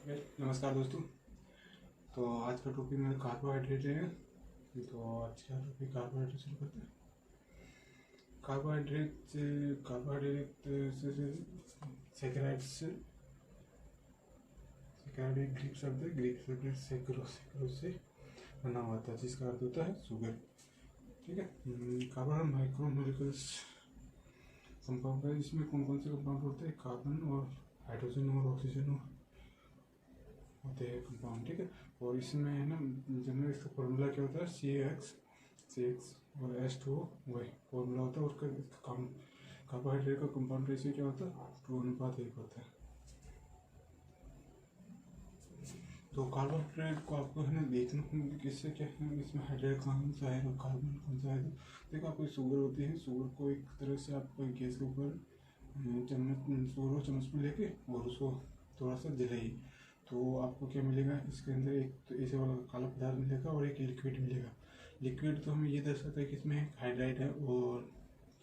नमस्कार दोस्तों। तो आज का टॉपिक मेरा कार्बोहाइड्रेट है। तो आज का टॉपिक कार्बोहाइड्रेट शुरू करते हैं। कार्बोहाइड्रेट से सैकराइड्स सैकराइड ग्रीक शब्द है। ग्रीक शब्द सेक्रोस से बना हुआ था, जिसका अर्थ होता है शुगर। ठीक है। कार्बन माइक्रोमोलिक्यूल्स कंपाउंड है। इसमें कौन कौन से कंपाउंड होते हैं? कार्बन और हाइड्रोजन और ऑक्सीजन होते हैं कंपाउंड। ठीक है। और इसमें है ना, जनरल इसका फॉर्मूला क्या होता है? सी एक्स और H2O वही फॉर्मूला होता है। उसका काम कार्बोहाइड्रेट का कंपाउंड रेशियो क्या होता है? 2:1 होता है। तो कार्बोहाइड्रेट को आपको है ना देखना किससे क्या है, इसमें हाइड्रेट कौन सा है और कार्बन कौन सा है। तो देखो, आपको शुगर होती है। शुगर को एक तरह से आप गैस के ऊपर चम्मच में लेके और उसको थोड़ा सा जलाइए, तो आपको क्या मिलेगा? इसके अंदर एक तो ऐसे वाला काला पदार्थ मिलेगा और एक लिक्विड मिलेगा। लिक्विड तो हमें ये दर्शाता है कि इसमें हाइड्राइड है, और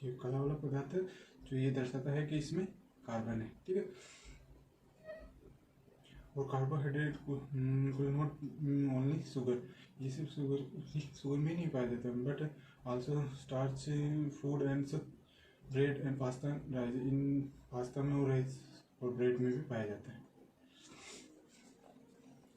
ये काला वाला पदार्थ है जो ये दर्शाता है कि इसमें कार्बन है। ठीक है। और कार्बोहाइड्रेट को नॉट ओनली शुगर, ये सिर्फ शुगर में नहीं पाया जाता है, but also starch, food and bread and pasta, rice. In pasta में और राइस और ब्रेड में भी पाया जाता है।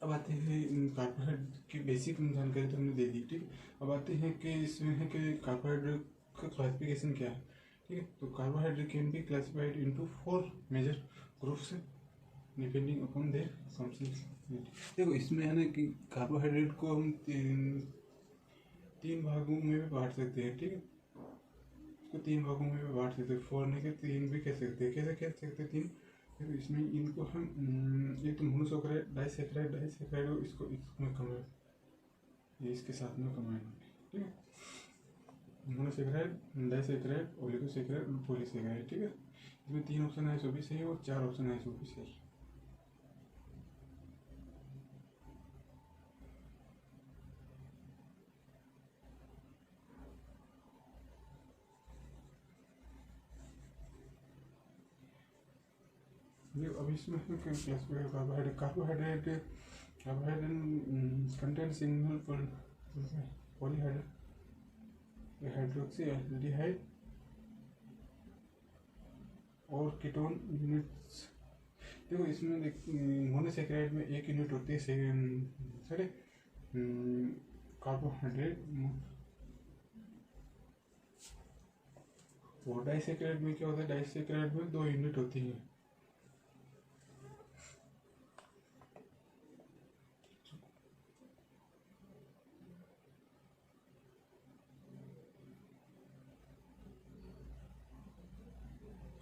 अब आते हैं कार्बोहाइड्रेट की बेसिक जानकारी तो हमने दे दी। ठीक है। अब आते हैं कि इसमें है कि कार्बोहाइड्रेट का क्लासिफिकेशन क्या है। ठीक है। तो carbohydrate can be classified into 4 major groups depending upon their consistency. देखो, इसमें है ना कि कार्बोहाइड्रेट को हम तीन भागों में भी बांट सकते हैं। ठीक है। इसको 3 भागों में भी बांट सकते हैं। 4 नहीं के 3 भी कह सकते हैं। कैसे कह सकते हैं 3? देखो, इसमें इनको हम एक तो मोनोसैकराइड, डाइसैकराइड और इसको इसमें कंबाइन, ये इसके साथ में कंबाइन होंगे। ठीक है। मोनोसैकराइड, डाइसैकराइड, ओलिगोसैकराइड और पॉलीसैकराइड। ठीक है। इसमें 3 ऑप्शन है, सो भी सही, और 4 ऑप्शन है, सो भी सही। अब इसमें classified carbohydrate content single polyhydroxy aldehyde और कीटोन यूनिट्स। देखो, इसमें मोनोसैकराइड में एक यूनिट होती है सॉरी कार्बोहाइड्रेट, और डाइसैकराइड में क्या होता है? डाइसैकराइड में 2 यूनिट होती हैं।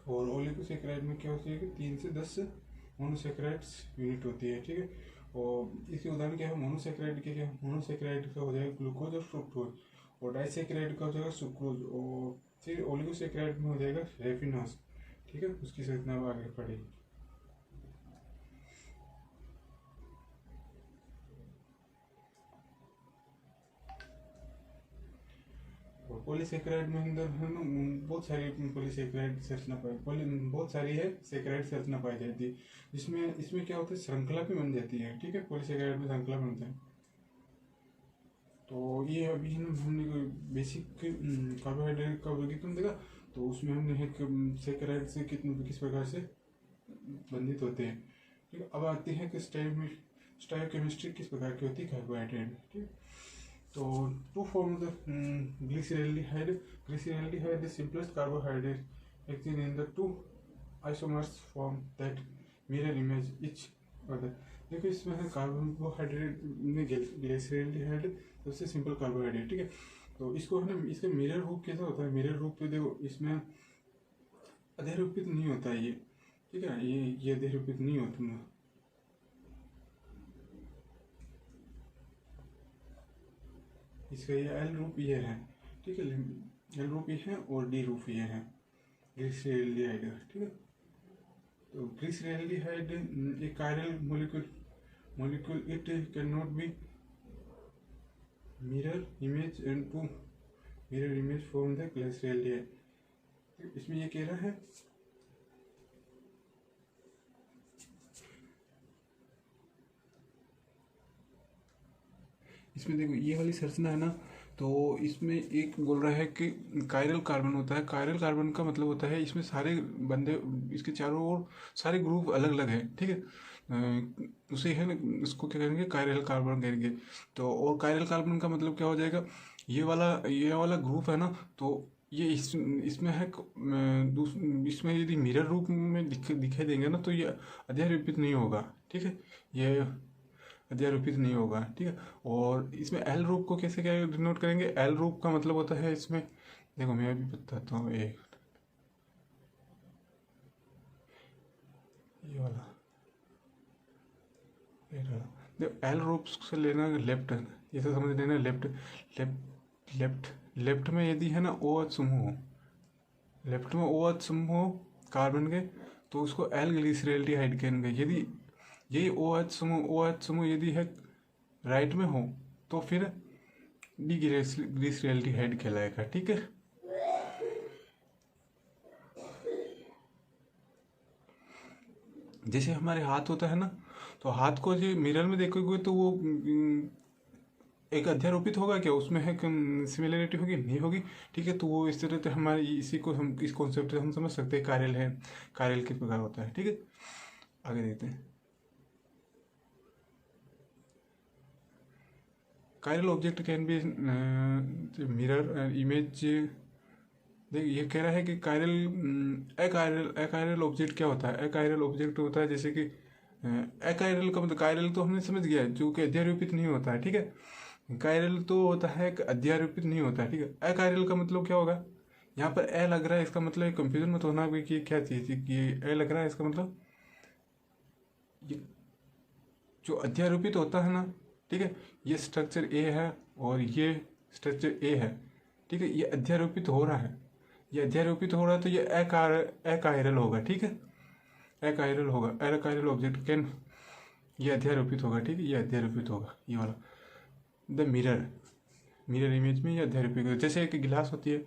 और ओलिगोसैकराइड में क्या होती है कि 3 से 10 मोनोसैकराइड्स यूनिट होती है। ठीक है। और इसके उदाहरण क्या है? मोनोसैकराइड के क्या? मोनोसैकराइड का हो जाएगा ग्लूकोज और फ्रुक्टोज, और डाइसैकराइड का हो जाएगा सुक्रोज, और फिर ओलिगोसैकराइड में हो जाएगा रेफिनोज। ठीक है। उसकी संरचना आगे पढ़ेगी। और पॉलीसैकराइड में अंदर है ना बहुत सारी पॉलीसैकराइड संरचना बहुत सारी है सैकराइड संरचना पाई जाती है, जिसमें इसमें क्या होता है? श्रृंखला भी बन जाती है। ठीक है। पॉलीसैकराइड में श्रृंखला बनता है। तो ये अभी हमने बेसिक कार्बोहाइड्रेट का वर्गीकरण देखा। तो उसमें हमने सैकराइड से किस प्रकार से बंधित होते हैं। ठीक है। अब आते हैं कि स्टाइयोकेमिस्ट्री किस प्रकार की होती है कार्बोहाइड्रेट। ठीक है। तो to form the glyceraldehyde is simplest carbohydrate acting in the 2 isomers form that mirror image each other। देखो, इसमें है कार्बोहाइड्रेट में ग्लिसरैल्डिहाइड सबसे सिंपल कार्बोहाइड्रेट। ठीक है। तो इसको है ना, इसका मिरर रूप कैसा होता है? मिरर रूप पे देखो, इसमें अधेरूपित नहीं होता है ये। ठीक है। ये अधेरूपित नहीं होता। इसका ये एल रूप ये है। ठीक है। एल रूप ये है और डी रूप ये है ग्लिसरैल्डिहाइड। ठीक है। तो ग्लिसरैल्डिहाइड एक chiral molecule it cannot be mirror image and to mirror image from the glyceraldehyde। इसमें ये कह रहा है इसमें देखो ये वाली संरचना है ना, तो इसमें एक बोल रहा है कि कायरल कार्बन होता है। कायरल कार्बन का मतलब होता है इसमें सारे बंदे, इसके चारों ओर सारे ग्रुप अलग अलग है, ठीक है। उसे है ना, इसको क्या करेंगे, कायरल कार्बन कहेंगे। तो और कायरल कार्बन का मतलब क्या हो जाएगा, ये वाला ग्रुप है ना, तो ये इसमें है इसमें यदि मिरर रूप में दिखाई देंगे ना, तो ये अध्यारोपित नहीं होगा, ठीक है। ये अध्यारोपित नहीं होगा, ठीक है। और इसमें एल रूप को कैसे क्या डिनोट करेंगे, एल रूप का मतलब होता है इसमें, देखो मैं अभी बताता हूँ, ये वाला देखो एल रूप से लेना लेफ्ट, ये तो समझ लेना लेफ्ट। लेफ्ट लेफ्ट लेफ्ट में यदि है ना ओ एच समूह, लेफ्ट में ओ एच समूह कार्बन के, तो उसको एल ग्लिसरैल्डिहाइड कहेंगे। यदि यही ओ एच समूह यदि है राइट में हो, तो फिर डी ग्लिसरैल्डिहाइड कहलाएगा, ठीक है। जैसे हमारे हाथ होता है ना, तो हाथ को जो मिरर में देखोगे तो वो एक अध्यारोपित होगा क्या, उसमें है सिमिलरिटी होगी, नहीं होगी, ठीक है। तो वो इस तरह से हमारे इसी को हम इस कॉन्सेप्ट से हम समझ सकते हैं कायरल है, कायरल किस प्रकार होता है, ठीक है। आगे देखते हैं। Chiral object can be mirror image. देख ये कह रहा है कि अकायरल ऑब्जेक्ट क्या होता है। अकायरल ऑब्जेक्ट होता है जैसे कि अकायरल का मतलब, कायरल तो हमने समझ गया जो कि अध्यारोपित नहीं होता है, ठीक है। कायरल तो होता है अध्यारोपित नहीं होता है, ठीक है। अकायरल का मतलब क्या होगा, यहाँ पर ए लग रहा है, इसका मतलब कंफ्यूजन मत होना कि क्या चीज़ है, कि ए लग रहा है इसका मतलब ये जो अध्यारोपित होता है ना, ठीक है, ये स्ट्रक्चर ए है और ये स्ट्रक्चर ए है, ठीक है। ये अध्यारोपित हो रहा है, ये अध्यारोपित हो रहा है, तो ये अकायरल होगा, ठीक है। अकायरल होगा, अकायरल ऑब्जेक्ट कैन, ये अध्यारोपित होगा, ठीक है, ये अध्यारोपित होगा, ये वाला द मिरर इमेज में ये अध्यारोपित होगा। जैसे एक गिलास होती है,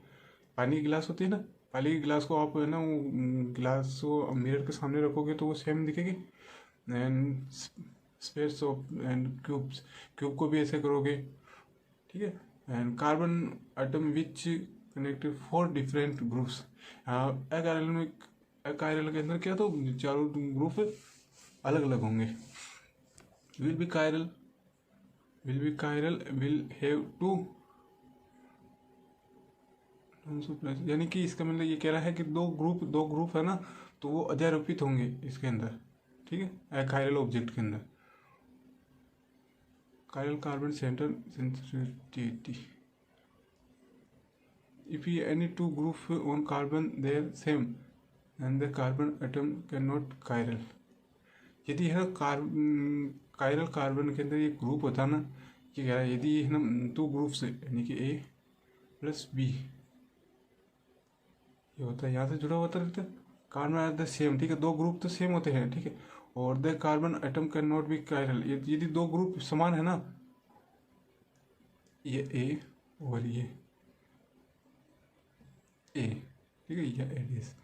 पानी की गिलास होती है ना, पानी की गिलास को आप है ना वो गिलास को मिरर के सामने रखोगे तो वो सेम दिखेगी। And space of and cube को भी ऐसे करोगे, ठीक है। And carbon atom which connected 4 different groups. Achiral के अंदर क्या, तो चारों ग्रुप अलग अलग होंगे। Will be chiral will have 2, यानी कि इसका मतलब ये कह रहा है कि दो ग्रुप है ना, तो वो अध्यारोपित होंगे इसके अंदर, ठीक है, अकायरल ऑब्जेक्ट के अंदर। Chiral carbon centre sensitivity. If any two group on carbon they are same and the carbon atom cannot chiral. यदि है कायरल कार्बन के अंदर ये ग्रुप होता ना, ये कह रहा है यदि है ना 2 ग्रुप से, यानी कि A प्लस B ये होता है, यहाँ से जुड़ा होता रहता है, कार्बन आर द सेम, ठीक है, 2 ग्रुप तो सेम होते हैं, ठीक है। और the carbon atom can not be chiral, यदि 2 ग्रुप समान है ना, ये ए और ये ए, ठीक है, ये एडिस,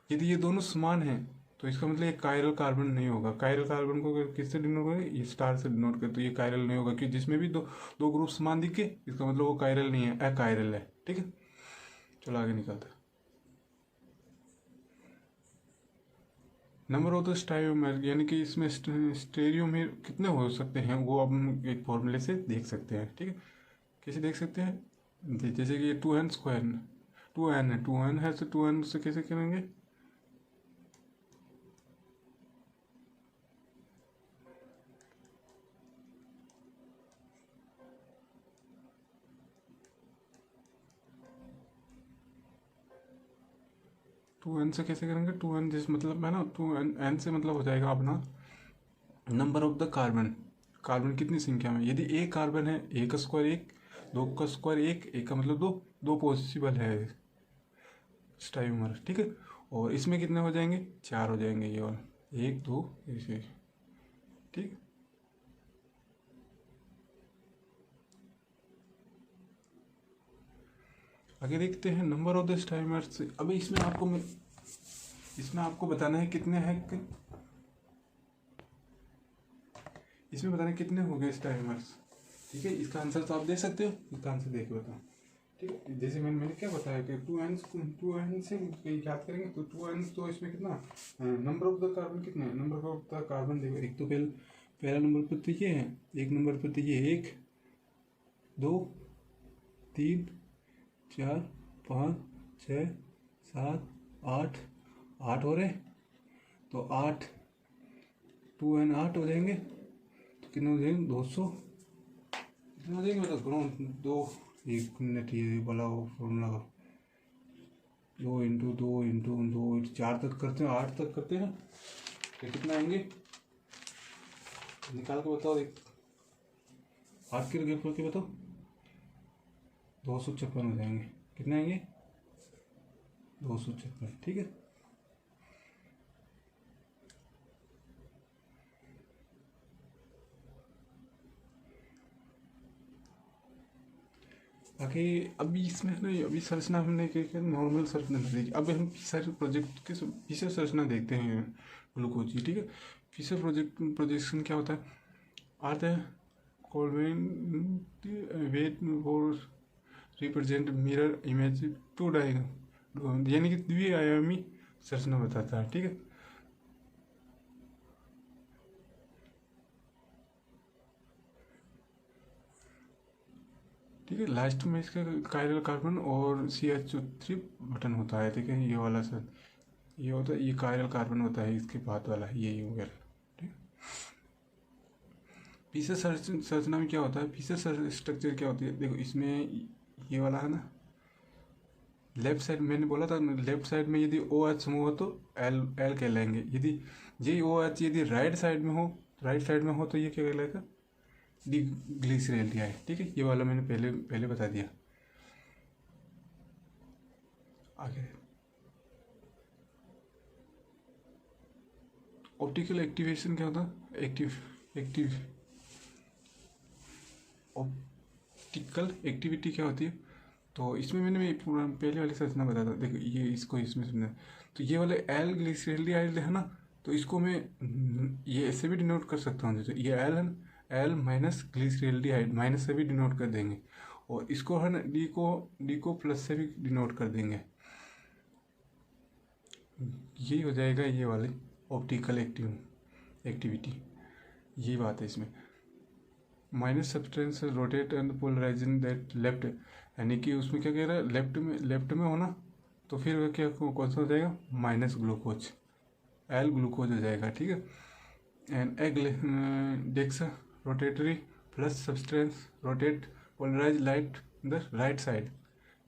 यदि ये दोनों समान हैं तो इसका मतलब ये कायरल कार्बन नहीं होगा। कायरल कार्बन को किससे डिनोट करें, ये स्टार से डिनोट करें, तो ये कायरल नहीं होगा, क्योंकि जिसमें भी दो ग्रुप समान दिखे इसका मतलब वो कायरल नहीं है, अकायरल है, ठीक है। चलो आगे निकलते हैं। नंबर ऑफ द स्टाइरियोमेर, यानी कि इसमें स्टेरियोमेर कितने हो सकते हैं वो अब हम एक फॉर्मूले से देख सकते हैं, ठीक है। कैसे देख सकते हैं, जैसे कि 2n स्क्वायर, 2n है, 2n है, तो 2n से कैसे करेंगे, टू एन से कैसे करेंगे, 2n जिस मतलब है ना, 2n से मतलब हो जाएगा अपना number of the carbon, carbon कितनी संख्या में, यदि एक कार्बन है, एक का स्क्वायर एक, 2 का स्क्वायर एक का मतलब 2 पॉसिबल है स्टाइरियोमेर, ठीक है। और इसमें कितने हो जाएंगे, 4 हो जाएंगे, ये वाला 1 2 ऐसे, ठीक। आगे देखते हैं नंबर ऑफ द स्टाइरियोमेर्स। अभी इसमें आपको बताना है कितने हैं, इसमें बताना है कितने हो गए स्टाइरियोमेर्स। ठीक है, इसका आंसर तो आप दे सकते हो, इसका आंसर देख के बताओ। ठीक है, जैसे मैंने क्या बताया कि 2n से याद करेंगे तो 2n, तो इसमें कितना नंबर ऑफ द कार्बन कितने हैं, नंबर ऑफ द कार्बन देखो, एक तो पहला नंबर पर तो ये है, एक नंबर पर तो ये 1 2 3 4 5 6 7 8 8 हो रहे, तो 8 2n 8 हो जाएंगे, तो कितने हो जाएंगे 200, कितने हो जाएंगे मतलब गुणा 2, 1 मिनट ये वाला फॉर्मूला का 2 इंटू 2 इंटू 2 4 तक करते हैं, 8 तक करते हैं, तो कितना आएंगे निकाल के बताओ, देख 8 के गेप करके बताओ, 256 हो जाएंगे, कितने आएंगे 256, ठीक है। बाकी अभी इसमें ना, अभी संरचना हमने क्या नॉर्मल संरचना देखी, अब हम फिशर प्रोजेक्ट के फिशर संरचना देखते हैं ग्लूकोज की, ठीक है। फिशर प्रोजेक्शन क्या होता है, आर द कोलवेंट वेट और represent mirror image to diagram, यानी कि द्विआयामी संरचना बताता है, ठीक है। ठीक है, लास्ट में इसका कायरल कार्बन और CH3 बटन होता है, ठीक है, ये वाला सर ये होता है, ये कायरल कार्बन होता है, इसके बाद वाला ये वगैरह, ठीक। फिशर संरचना में क्या होता है, फिशर स्ट्रक्चर क्या होती है, देखो इसमें ये वाला है ना, लेफ्ट साइड मैंने बोला था, लेफ्ट साइड में यदि OH समूह हो तो एल कहलाएंगे, यदि ये OH यदि राइट साइड में हो तो ये क्या कहलाएगा, डी ग्लिसरॉल्डिहाइड, ठीक है, ये वाला मैंने पहले बता दिया। आगे ऑप्टिकल एक्टिवेशन क्या होता है, ऑप्टिकल एक्टिविटी क्या होती है, तो इसमें मैंने पूरा पहले वाली संरचना बताया था, देखो ये इसको इसमें समझा, तो ये वाले एल ग्लिसरॉल्डिहाइड है ना, तो इसको मैं ये ऐसे भी डिनोट कर सकता हूँ, जैसे ये एल है ना, एल माइनस ग्लिसरॉल्डिहाइड माइनस से भी डिनोट कर देंगे, और इसको है ना डी को प्लस से भी डिनोट कर देंगे, यही हो जाएगा ये वाली ऑप्टिकल एक्टिविटी, यही बात है इसमें। Minus substance rotate and polarizing that left, यानी कि उसमें क्या कह रहा है, लेफ्ट में होना, तो फिर क्या कौन सा हो जाएगा, माइनस ग्लूकोज, एल ग्लूकोज हो जाएगा, ठीक है। And dextrorotatory plus substance rotate polarize light the right side,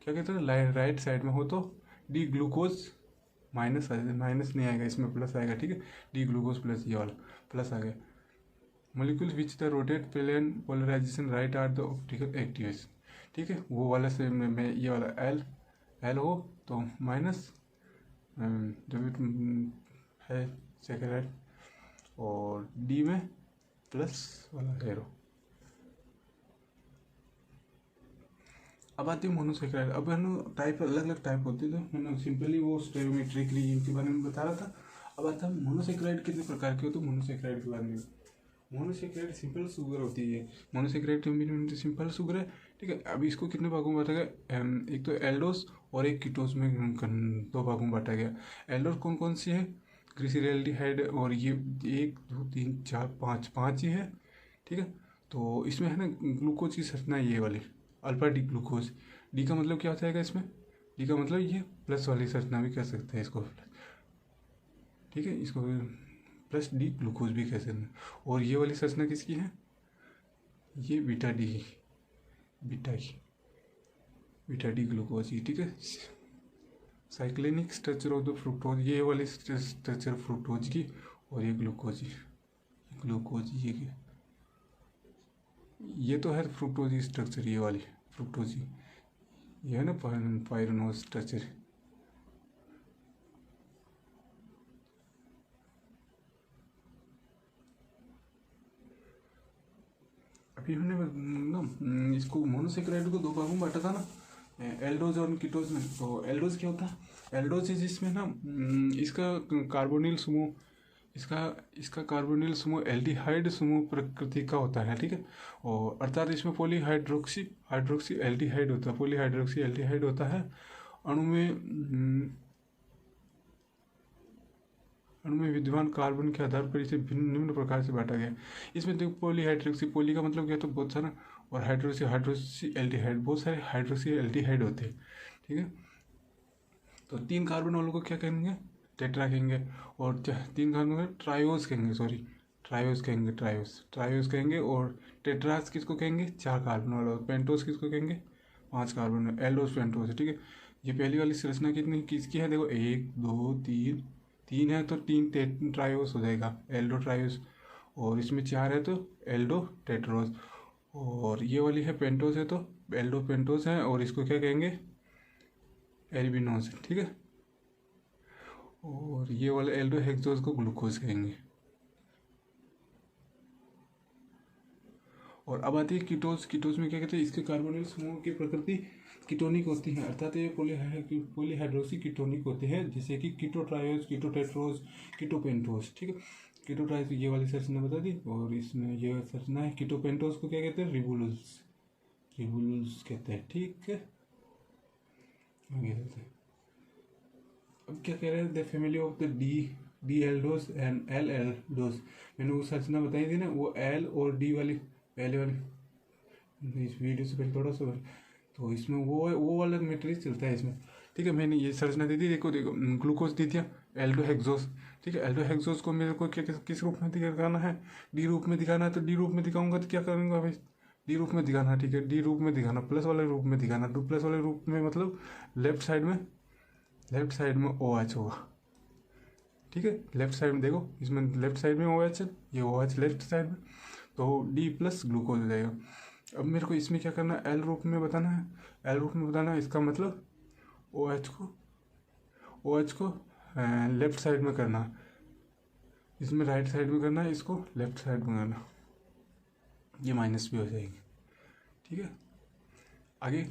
क्या कहते हैं, राइट साइड में हो तो डी ग्लूकोज माइनस नहीं आएगा, इसमें प्लस आएगा, ठीक है, डी ग्लूकोज प्लस, ये वाला प्लस आ गया। Molecules which the rotate plane polarization right are the optical activation, ठीक है, वो वाला से मैं ये वाला एल हो तो माइनस जब है सेकेंड, और डी में प्लस वाला एरो। अब आती है मोनोसेक्राइड, अब है ना टाइप अलग अलग टाइप होती है, तो मैंने सिंपली वो स्टेरियोमेट्रिकली इनके बारे में बता रहा था। अब आता है मोनोसेक्राइड कितने प्रकार के होते हैं, मोनोसेक्राइड के बारे में। मोनोसेक्राइड सिंपल शुगर होती है, मोनोसेक्राइड सिंपल शुगर है, ठीक है। अभी इसको कितने भागों में बांटा गया, एक तो एल्डोस और एक कीटोस में 2 भागों में बांटा गया। एल्डोस कौन कौन सी है, ग्लिसरॉल्डिहाइड, और ये 1 2 3 4 5 ही है, ठीक है। तो इसमें है ना ग्लूकोज की संरचना ये वाली अल्फा डी ग्लूकोज, डी का मतलब क्या हो जाएगा इसमें, डी का मतलब ये प्लस वाली संरचना भी कह सकते हैं इसको, ठीक है, इसको प्लस डी ग्लूकोज भी कह सकते हैं। और ये वाली संरचना किसकी है, ये बीटा डी ग्लूकोज की, ठीक है। साइक्लिनिक स्ट्रक्चर ऑफ द फ्रुक्टोज, ये वाली स्ट्रक्चर फ्रुक्टोज की, और ये ग्लूकोज ये तो है फ्रुक्टोज की स्ट्रक्चर, ये वाली फ्रुक्टोज की, ये है ना पायरोनोज स्ट्रक्चर। अभी हमने ना इसको मोनोसेक्राइड को 2 भागों में बांटा था ना, एल्डोज और कीटोज में। तो एल्डोज क्या होता है, एल्डोज है जिसमें ना इसका कार्बोनिल समूह इसका इसका कार्बोनिल समूह एल्डिहाइड समूह प्रकृति का होता है, ठीक है। और अर्थात इसमें पॉलीहाइड्रोक्सी हाइड्रोक्सी एल्डिहाइड होता है, पॉलीहाइड्रोक्सी एल्डिहाइड होता है। अणु में विद्यमान कार्बन के आधार पर इसे निम्न प्रकार से बांटा गया। इसमें देखो पॉलीहाइड्रोक्सी, पॉली का मतलब क्या, तो बहुत सारा, और हाइड्रोक्सी हाइड्रोक्सी एल्डिहाइड, बहुत सारे हाइड्रोक्सी एल्डिहाइड होते हैं, ठीक है। तो 3 कार्बन वालों को क्या कहेंगे, टेट्रा कहेंगे। और 3 कार्बन को ट्रायोस कहेंगे, सॉरी ट्रायोस कहेंगे, ट्रायोस कहेंगे। और टेट्रास किसको कहेंगे, 4 कार्बन वाला। पेंटोस किसको कहेंगे, 5 कार्बन, एल्डोस पेंटोस, ठीक है। ये पहली वाली संरचना कितनी किसकी है, देखो 1 2 3 है तो 3 ट्रायोस हो जाएगा, एल्डो ट्रायोस। और इसमें 4 है तो एल्डो टेट्रोस। और ये वाली है पेंटोस है तो एल्डो पेंटोस है, और इसको क्या कहेंगे, एल्बिनोस, ठीक है। और ये वाले एल्डो हेक्सोस को ग्लूकोज कहेंगे। और अब आती है कीटोस। कीटोस में क्या कहते हैं, इसके कार्बोनिल समूह की प्रकृति कीटोनिक होती है, अर्थात ये पॉलीहाइड्रोक्सी कीटोनिक होते हैं, जैसे कि कीटोट्रायोस, कीटोटेट्रोस, कीटोपेंटोस, ठीक है। कीटोट्रायोस ये वाली संरचना बता दी। और इसमें ये संरचना है, कीटोपेंटोस को क्या कहते हैं, रिबुलस, रिबुलस कहते हैं, ठीक है। आगे चलते हैं। अब क्या कह रहे हैं, the family of the D Eldhose and L Eldhose. मैंने वो संरचना बताई थी ना, वो एल और डी वाली, पहले वाली, इस वीडियो से पहले थोड़ा सा, तो इसमें वो वाला मैट्रिक्स चलता है इसमें, ठीक है। मैंने ये संरचना दी थी, देखो ग्लूकोज दी दिया, एल्डो हेक्सोस, ठीक है। एल्डो हेक्सोस को मेरे को क्या किस रूप में दिखाना है, डी रूप में दिखाना है। तो डी रूप में दिखाऊंगा तो क्या करूँगा भाई, डी रूप में दिखाना, ठीक है। डी रूप में दिखाना, प्लस वाले रूप में दिखाना। प्लस वाले रूप में मतलब लेफ्ट साइड में ओ एच होगा, ठीक है। लेफ्ट साइड में देखो, इसमें लेफ्ट साइड में ओ एच है, ये ओ एच लेफ्ट साइड में, तो डी प्लस ग्लूकोज हो जाएगा। अब मेरे को इसमें क्या करना है, एल रूप में बताना है, एल रूप में बताना है। इसका मतलब ओ एच को लेफ्ट साइड में करना, इसमें राइट साइड में करना है, इसको लेफ्ट साइड में करना, ये माइनस भी हो जाएगी, ठीक है। आगे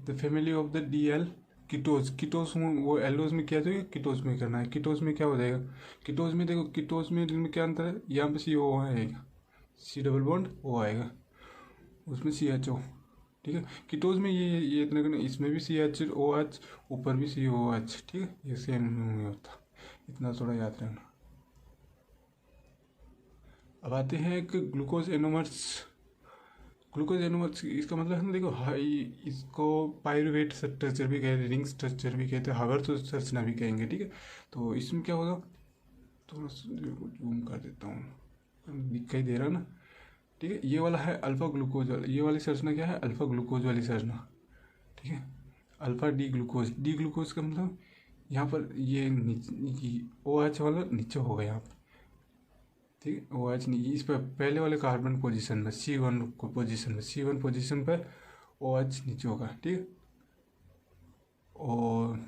the family of the D L कीटोज। कीटोज वो एल्डोज में क्या चाहिए, कीटोज में करना है। कीटोज में क्या हो जाएगा, कीटोज में देखो, कीटोज में क्या अंतर है, यहाँ पे सी ओ आएगा, सी डबल बॉन्ड ओ आएगा, उसमें सी एच ओ, ठीक है। कीटोज में ये इतना करना, इसमें भी सी एच ओ एच, ऊपर भी सी ओ एच, ठीक है। ये सेम नहीं होता, इतना थोड़ा याद रखना। अब आते हैं एक ग्लूकोज एनोमर्स। ग्लूकोज एनोमर्स इसका मतलब है ना, देखो हाई, इसको पायरुवेट स्ट्रक्चर भी कहते हैं, रिंग स्ट्रक्चर भी कहते हैं, हावर्थ संरचना भी कहेंगे, ठीक है। तो इसमें क्या होगा, थोड़ा जूम कर देता हूँ, दिखाई दे रहा ना, ठीक है। ये वाला है अल्फा ग्लूकोज वाला, ये वाली संरचना क्या है, अल्फा ग्लूकोज वाली संरचना, ठीक है। Alpha D glucose, D glucose का मतलब यहाँ पर ये ओ एच वाला नीचे होगा यहाँ पर, ठीक है। ओ एच नहीं, इस पर पहले वाले कार्बन पोजीशन में C1 पोजीशन में, C1 पोजीशन पर ओ एच नीचे होगा, ठीक है। और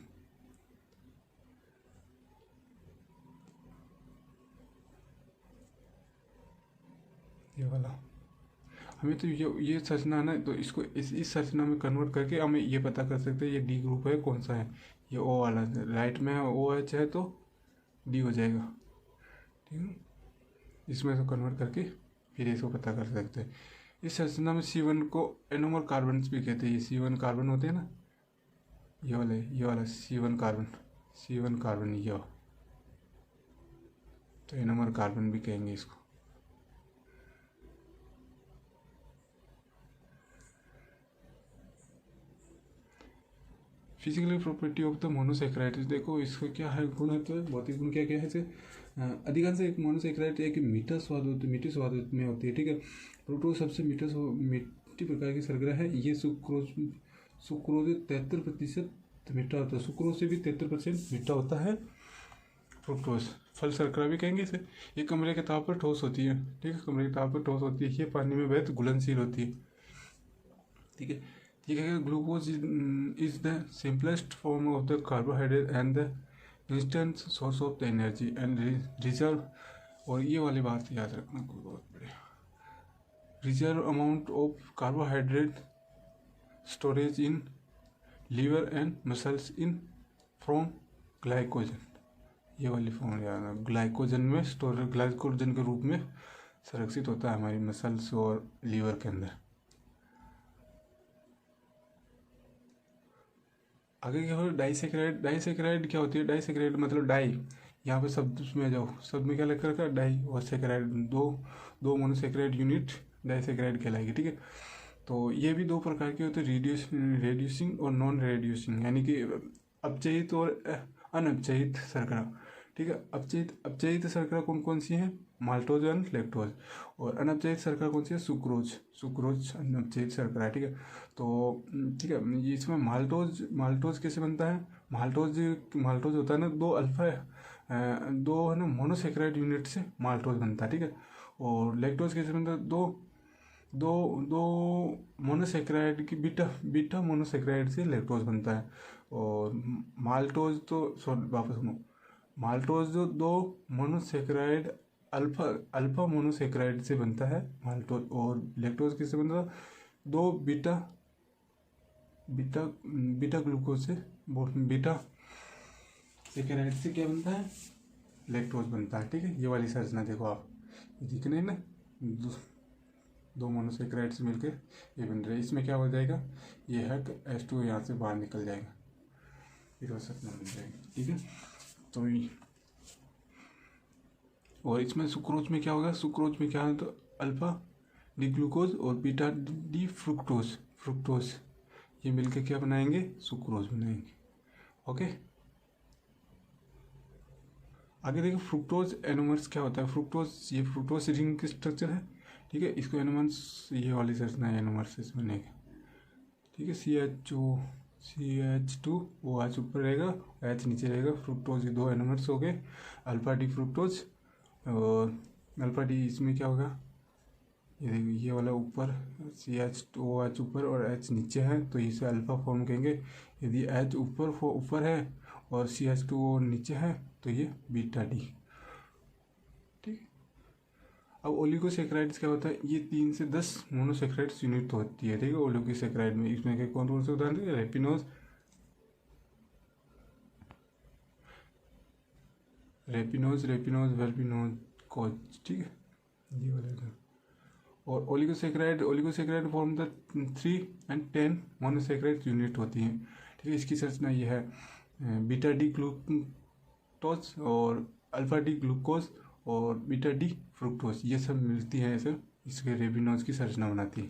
ये वाला हमें तो ये संरचना ना, तो इसको इस संरचना में कन्वर्ट करके हमें ये पता कर सकते हैं ये डी ग्रुप है कौन सा है। ये ओ वाला राइट में है, ओ एच है तो डी हो जाएगा, ठीक है। इसमें से कन्वर्ट करके फिर इसको पता कर सकते हैं। इस संरचना में C1 को एनोमर कार्बन भी कहते हैं। ये C1 कार्बन होते हैं ना, ये वाला C1 कार्बन ये, तो एनोमर कार्बन भी कहेंगे इसको। Physical property of the monosaccharide, देखो इसका क्या है गुण है, तो भौतिक गुण क्या क्या है इसे, अधिकांश एक मोनोसेक्राइड एक मीठा स्वाद में होती है, ठीक है। प्रोटोज सबसे मीठी प्रकार की शर्करा है। ये सुक्रोज 73% मीठा होता है, सुक्रोज से भी 73% मीठा होता है फ्रुक्टोज। फल शर्करा भी कहेंगे इसे। ये कमरे के ताप पर ठोस होती है, ठीक है, कमरे के ताप पर ठोस होती है। ये पानी में बहुत घुलनशील होती है, ठीक है। ठीक है, glucose is the simplest form of the carbohydrate and the instant source of the energy and reserve. और ये वाली बात याद रखना, कोई बहुत बढ़िया, reserve amount of carbohydrate storage in liver and muscles in from glycogen. ये वाली फॉर्म याद है, ग्लाइकोजन में स्टोर, ग्लाइकोजन के रूप में संरक्षित होता है हमारी मसल्स और लीवर के अंदर। आगे क्या होगा, डाइसेक्राइड। डाइसेक्राइड क्या होती है, डाइसेक्राइड मतलब डाई, यहाँ पे शब्द में आ जाओ, शब्द में क्या लिखा रखा है, डाई और सेक्राइड, दो मोनोसेक्राइड यूनिट डाइसेक्राइड कहलाएगी, ठीक है। तो ये भी दो प्रकार के होते हैं, रेड्यूसिंग और नॉन रेड्यूसिंग, यानी कि अपचयित और अनअपचयित शर्करा, ठीक है। अपचयित शर्करा कौन कौन सी है, माल्टोज एंड लैक्टोज, और अनअपचयित शर्करा कौन सी है, सुक्रोज अनअपचयित शर्करा, ठीक है। तो ठीक है, ये इसमें माल्टोज कैसे बनता है, माल्टोज होता है ना, दो है ना मोनोसेक्राइड यूनिट से माल्टोज बनता है, ठीक है। और लैक्टोज कैसे बनता है, दो मोनोसेक्राइड की बीटा मोनोसेक्राइड से लैक्टोज बनता है। और माल्टोज तो सॉरी वापस सुनो, माल्टोज जो दो मोनोसेक्राइड अल्फा मोनोसेक्राइड से बनता है माल्टोज, और लैक्टोज किससे बनता है, दो बीटा ग्लूकोज से, बीटा सेक्राइड से क्या बनता है, लैक्टोज बनता है, ठीक है। ये वाली संरचना देखो आप, दिख नहीं ना, दो मोनोसेक्राइड से मिलकर ये बन रहा है। इसमें क्या हो जाएगा, ये है H2 यहाँ से बाहर निकल जाएगा, फिर वो संरचना बन जाएगी, ठीक है। तो और इसमें सुक्रोज में क्या होगा, सुक्रोज में क्या है, तो अल्फा डी ग्लूकोज और बीटा डी फ्रुक्टोज ये मिलकर क्या बनाएंगे, सुक्रोज बनाएंगे, ओके। आगे देखो फ्रुक्टोज एनोमर्स क्या होता है, ये फ्रुक्टोज रिंग की स्ट्रक्चर है, ठीक है। इसको एनोमर्स, ये वाली संरचना है एनोमर्स से बनेगा, ठीक है। CH2 वो H ऊपर रहेगा, H नीचे रहेगा, फ्रुक्टोज ये दो एनोमर्स हो गए, अल्फा डी फ्रुक्टोज और अल्फा डी, इसमें क्या होगा, ये देखिए ये वाला ऊपर CH2OH ऊपर और H नीचे है, तो इसे अल्फा फॉर्म कहेंगे। यदि H ऊपर है और CH2O नीचे है तो ये बीटा डी, ठीक। अब ओलिगोसेक्राइड्स क्या होता है, ये 3 से 10 मोनोसेक्राइड्स यूनिट होती है, ठीक है। ओलिगोसेक्राइड में इसमें के कौन कौन से उदाहरण थे, रेपिनोज, वेल्पिनोज कोज, ठीक है, ये वाला। और oligosaccharide form the 3 and 10 monosaccharide unit होती हैं, ठीक है। इसकी संरचना ये है, बीटा डी ग्लूकोज और अल्फा डी ग्लूकोज और बीटा डी फ्रुक्टोज, ये सब मिलती हैं ऐसे, इसके रेबिनोज की संरचना बनाती है।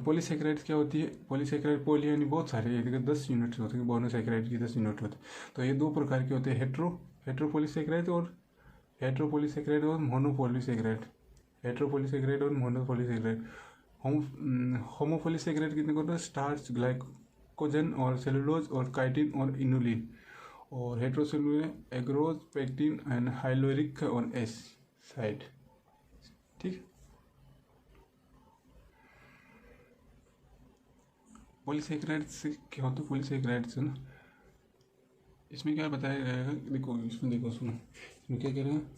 पॉलीसेक्राइड क्या होती है, पॉलीसेक्राइड पॉली यानी बहुत सारे, ये 10 यूनिट्स होते हैं, मोनोसेक्राइड की 10 यूनिट होते हैं। तो ये दो प्रकार के होते हैं, हेट्रोपॉलीसेक्राइड और मोनोपॉलीसेक्राइड। होमोपॉलीसेक्राइड कितने को होता है, स्टार्च, ग्लाइकोजन और सेलुलोज और काइटिन और इनुलिन। और हेट्रोसेलुलर एग्रोज, पेक्टिन एंड हाइलोरिक और एस साइड, ठीक। पॉलीसेक्राइड्स क्या होता है, पॉलीसेक्राइड्स ना, इसमें क्या बताया जाएगा, देखो इसमें देखो सुनो, इसमें क्या कह रहे हैं,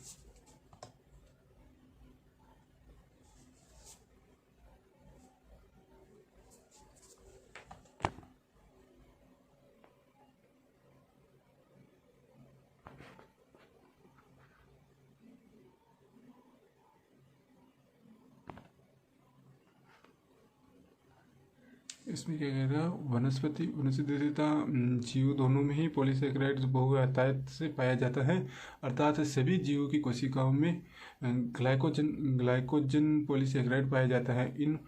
इसमें क्या कह रहा है, वनस्पति तथा जीव दोनों में ही पॉलीसेक्राइड्स बहुतायत से पाया जाता है, अर्थात सभी जीवों की कोशिकाओं में ग्लाइकोजन पॉलीसेक्राइड पाया जाता है। इन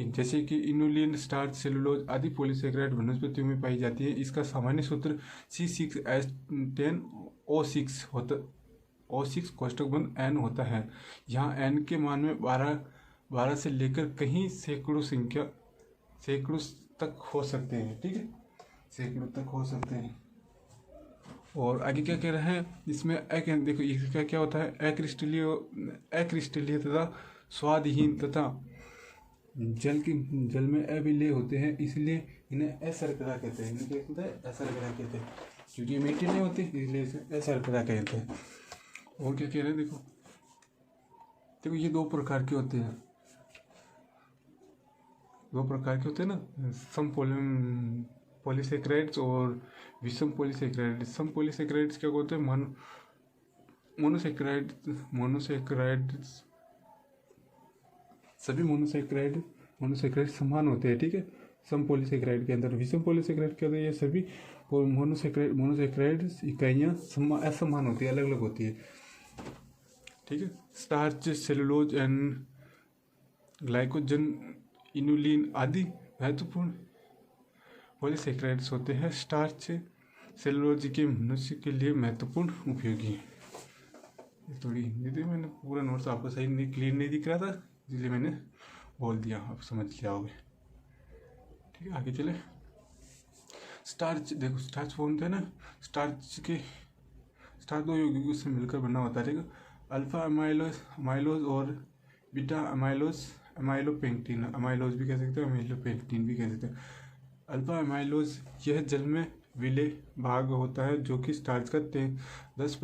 जैसे कि इनुलिन, स्टार्च, सेलुलोज आदि पॉलीसेक्राइड वनस्पतियों में पाई जाती है। इसका सामान्य सूत्र C6H10O6 होता, O6 कोष्टक बंद N होता है। यहाँ N के मान में 12 से लेकर कहीं सैकड़ों तक हो सकते हैं, ठीक है, सैकड़ों तक हो सकते हैं। और आगे क्या कह रहे हैं, इसमें देखो इसका क्या होता है, अक्रिस्टलीय तथा स्वादहीन तथा जल में अविलेय होते हैं, इसलिए इन्हें असरकरा कहते हैं। इन्हें क्या कहते हैं, असरकरा कहते हैं, क्योंकि मीठे नहीं होते इसलिए इसे असरकरा कहते हैं। और क्या कह रहे हैं, देखो ये दो प्रकार के होते हैं, ना, पॉलीसेकेराइड्स और विषम पॉलीसेकेराइड्स। सम पॉलीसेकेराइड्स क्या होते हैं, मोनोसेकेराइड्स सभी मोनोसेकेराइड समान होते हैं, ठीक है। सम पॉलीसेकेराइड के अंदर विषम पॉलीसेकेराइड क्या होते हैं, ये सभी मोनोसेकेराइड्स इकाइयाँ असमान होती है, अलग अलग होती है, ठीक है। Starch, cellulose and glycogen, inulin आदि महत्वपूर्ण पॉलीसेकेराइड्स होते हैं। स्टार्च सेलुलोज के मनुष्य के लिए महत्वपूर्ण उपयोगी है। थोड़ी हिंदी थी, मैंने पूरा नोट्स आपको सही नहीं क्लियर नहीं दिख रहा था, इसलिए मैंने बोल दिया, आप समझ लिया होगे, ठीक है। आगे चले। स्टार्च, देखो स्टार्च बोलते हैं ना, स्टार्च दो यौगिकों से मिलकर बना होता है, ठीक है। अल्फा अमाइलोज और बीटा अमाइलोपेक्टिन, अमाइलोज भी कह सकते हैं, अमाइलोपेक्टिन भी कह सकते हैं। अल्फा अमाइलोज यह जल में विलेय भाग होता है जो कि स्टार्च का 10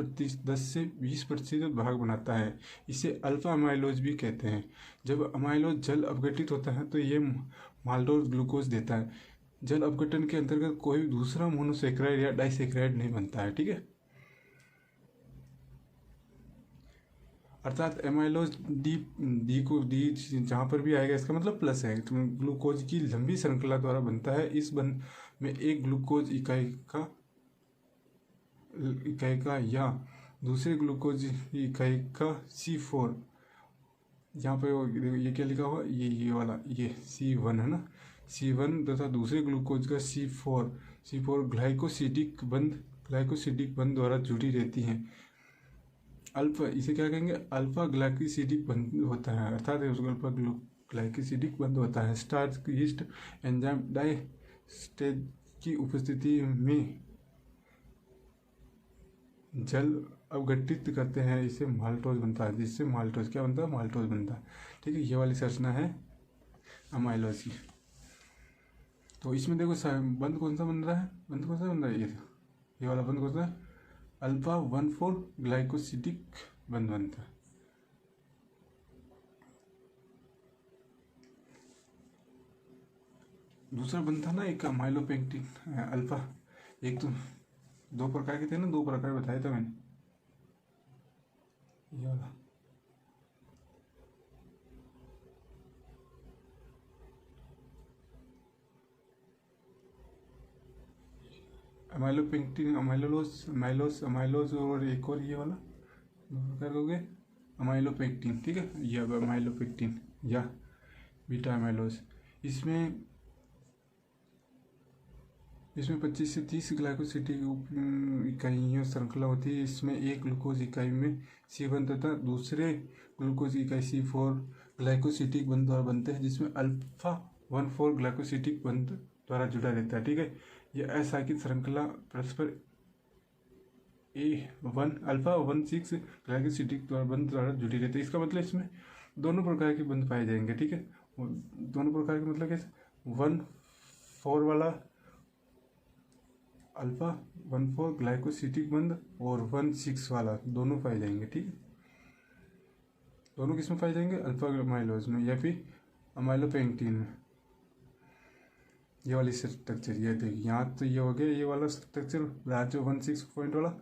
से 20% भाग बनाता है। इसे अल्फा अमाइलोज भी कहते हैं। जब अमाइलोज जल अपघटित होता है तो ये माल्टोज ग्लूकोज देता है। जल अपघटन के अंतर्गत कोई दूसरा मोनोसेकेराइड या डाइसेकेराइड नहीं बनता है, ठीक है। अर्थात एमाइलोज डी जहाँ पर भी आएगा इसका मतलब प्लस है, तो ग्लूकोज की लंबी श्रृंखला द्वारा बनता है। इस बंध में एक ग्लूकोज इकाई का या दूसरे ग्लूकोज इकाई का C4, यहाँ पे ये क्या लिखा हुआ, ये वाला ये C1 है ना, C1 तथा दूसरे ग्लूकोज का C4 ग्लाइकोसिडिक बंध द्वारा जुड़ी रहती हैं। अल्फा, इसे क्या कहेंगे, अल्फा ग्लाइकोसिडिक बंध होता है, अर्थात उसको अल्फा ग्लाइकोसिडिक बंध होता है। स्टार्च यीस्ट एंजाइम डाइस्टेज की उपस्थिति में जल अपघटित करते हैं, इससे माल्टोज बनता है, जिससे माल्टोज क्या बनता है, माल्टोज बनता है, ठीक है। ये वाली संरचना है अमाइलोज की। तो इसमें देखो बंध कौन सा बन रहा है, ये वाला बंध कौन सा है, अल्फा 1,4 ग्लाइकोसिडिक बंध बनता है। दूसरा बंध था ना एक अमाइलोपेक्टिन अल्फा, एक तो 2 प्रकार के थे ना, 2 प्रकार बताए थे मैंने, ये वाला अमाइलोपेक्टिन, अमाइलोज और एक और ये वाला 2 प्रकार हो गए अमाइलोपेक्टिन, ठीक है। ये अमाइलोपेक्टिन या बीटा अमाइलोज, इसमें 25 से 30 ग्लाइकोसिडिक इकाइयों श्रृंखला होती है। इसमें एक ग्लूकोज इकाई में C1 तथा दूसरे ग्लूकोज इकाई C4 ग्लाइकोसिडिक बंध द्वारा बनते हैं, जिसमें अल्फा 1,4 ग्लाइकोसिडिक बंध द्वारा जुड़ा रहता है, ठीक है। यह असाकित श्रृंखला परस्पर अल्फा 16 ग्लाइकोसिडिक बंध द्वारा जुड़ी रहती है। इसका मतलब इसमें दोनों प्रकार के बंध पाए जाएंगे, ठीक है। दोनों प्रकार के मतलब कैसे, 1,4 वाला अल्फा 1,4 ग्लाइकोसिडिक बंध और 1,6 वाला दोनों पाए जाएंगे, ठीक है। दोनों किस में पाए जाएंगे, अल्फा अमाइलोज में या फिर अमाइलोपेक्टिन में। ये वाली स्ट्रक्चर, ये देखिए यहाँ तो ये हो गया, ये वाला स्ट्रक्चर जो 16 पॉइंट वाला,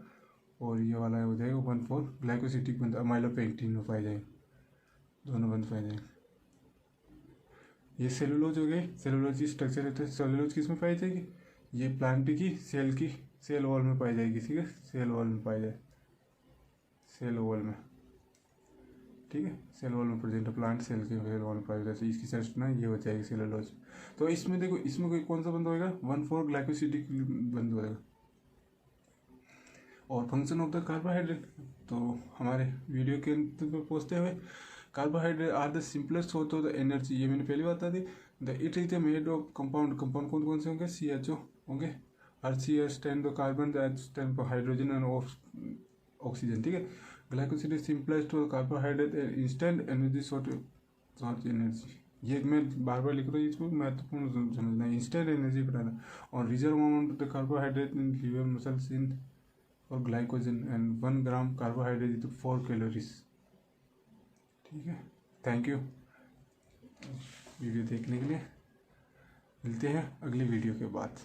और ये वाला हो जाएगा 1,4 ग्लाइकोसिडिक बंध अमाइलोपेक्टिन में पाए जाएंगे, दोनों बंध पाए जाएंगे। ये सेलुलोज हो गए, सेलुलोज की स्ट्रक्चर है, तो सेलुलोज किस में पाई जाएगी, ये प्लांट की सेल वॉल में पाई जाएगी, ठीक है, सेल वॉल में पाई जाए, सेल वॉल में, ठीक है, सेल वॉल में प्रेजेंट प्लांट सेल के सेल वॉल में पाई जाए, इसकी संरचना ये हो जाएगी सेलुलोज। तो इसमें देखो, इसमें कोई कौन सा बंध होगा, 1,4 ग्लाइकोसिडिक बंध होगा। और फंक्शन ऑफ द कार्बोहाइड्रेट, तो हमारे वीडियो के अंत में पहुँचते हुए, carbohydrate are the simplest source of the energy, ये मैंने पहले बता दी। It is made of compound कौन से होंगे, CHO होंगे, RCH stand the carbon, stand for hydrogen and oxygen, ठीक है। Glycoside is simplest carbohydrate instant energy short energy, ये मैं बार बार लिख रहा हूँ, इसमें महत्वपूर्ण समझना है, इंस्टेंट एनर्जी बनाना। और reserve amount of the carbohydrate in liver muscles in और glycogen and 1 gram carbohydrate is 4 calories, ठीक है। थैंक यू वीडियो देखने के लिए, मिलते हैं अगली वीडियो के बाद।